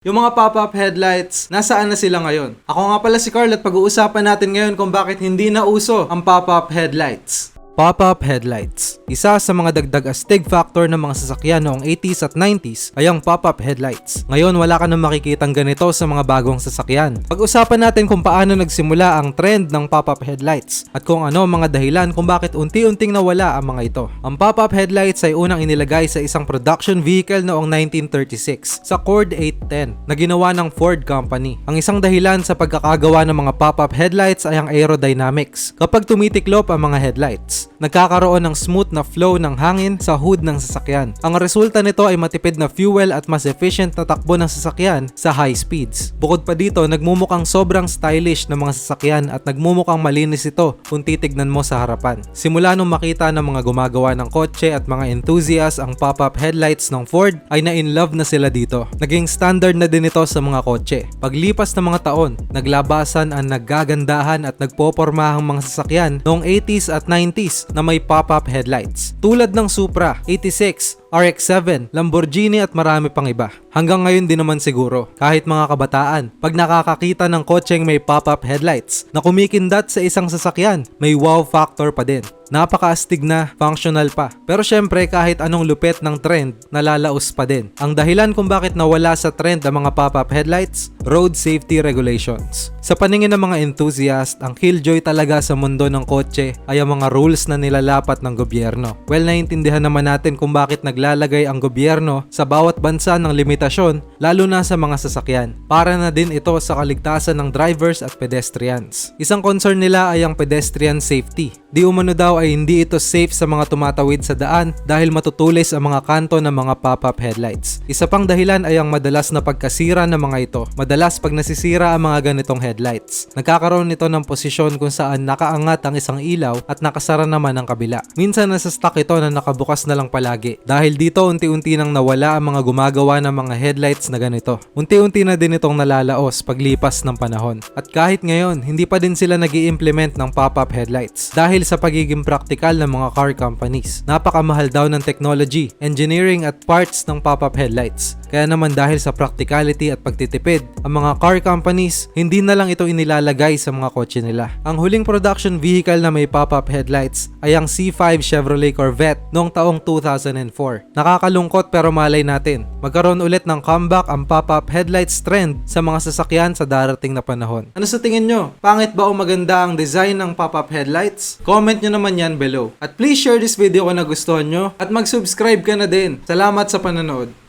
Yung mga pop-up headlights, nasaan na sila ngayon? Ako nga pala si Carl at pag-uusapan natin ngayon kung bakit hindi na uso ang pop-up headlights. Pop-up headlights. Isa sa mga dagdag astig factor ng mga sasakyan noong 80s at 90s ay ang pop-up headlights. Ngayon wala ka nang makikitang ganito sa mga bagong sasakyan. Pag-usapan natin kung paano nagsimula ang trend ng pop-up headlights at kung ano ang mga dahilan kung bakit unti-unting nawala ang mga ito. Ang pop-up headlights ay unang inilagay sa isang production vehicle noong 1936 sa Cord 810 na ginawa ng Ford Company. Ang isang dahilan sa pagkakagawa ng mga pop-up headlights ay ang aerodynamics. Kapag tumitiklop ang mga headlights, nagkakaroon ng smooth na flow ng hangin sa hood ng sasakyan. Ang resulta nito ay matipid na fuel at mas efficient na takbo ng sasakyan sa high speeds. Bukod pa dito, nagmumukhang sobrang stylish ng mga sasakyan at nagmumukhang malinis ito kung titignan mo sa harapan. Simula nung makita ng mga gumagawa ng kotse at mga enthusiasts ang pop-up headlights ng Ford, ay na-in-love na sila dito. Naging standard na din ito sa mga kotse. Paglipas ng mga taon, naglabasan ang naggagandahan at nagpopormahang mga sasakyan noong 80s at 90s na may pop-up headlights. Tulad ng Supra, 86, RX-7, Lamborghini at marami pang iba. Hanggang ngayon din naman siguro, kahit mga kabataan, pag nakakakita ng kotseng may pop-up headlights na kumikindat sa isang sasakyan, may wow factor pa din. Napaka-astig na, functional pa. Pero syempre kahit anong lupet ng trend, nalalaos pa din. Ang dahilan kung bakit nawala sa trend ang mga pop-up headlights, road safety regulations. Sa paningin ng mga enthusiast, ang killjoy talaga sa mundo ng kotse ay ang mga rules na nilalapat ng gobyerno. Well, naiintindihan naman natin kung bakit naglalagay ang gobyerno sa bawat bansa ng limitasyon, lalo na sa mga sasakyan. Para na din ito sa kaligtasan ng drivers at pedestrians. Isang concern nila ay ang pedestrian safety. Di umano daw ay hindi ito safe sa mga tumatawid sa daan dahil matutulis ang mga kanto ng mga pop-up headlights. Isa pang dahilan ay ang madalas na pagkasira ng mga ito. Madalas pag nasisira ang mga ganitong headlights, nagkakaroon nito ng posisyon kung saan nakaangat ang isang ilaw at nakasara naman ang kabila. Minsan nasa stock ito na nakabukas na lang palagi. Dahil dito unti-unti nang nawala ang mga gumagawa ng mga headlights na ganito. Unti-unti na din itong nalalaos paglipas ng panahon. At kahit ngayon, hindi pa din sila nag-i-implement ng pop-up headlights dahil sa pagiging praktikal ng mga car companies. Napakamahal daw ng technology, engineering at parts ng pop-up headlights. Kaya naman dahil sa practicality at pagtitipid, ang mga car companies hindi na lang ito inilalagay sa mga kotse nila. Ang huling production vehicle na may pop-up headlights ay ang C5 Chevrolet Corvette noong taong 2004. Nakakalungkot pero malay natin, magkaroon ulit ng comeback ang pop-up headlights trend sa mga sasakyan sa darating na panahon. Ano sa tingin nyo? Pangit ba o maganda ang design ng pop-up headlights? Comment nyo naman yan below. At please share this video kung nagustuhan nyo at mag-subscribe ka na din. Salamat sa panonood.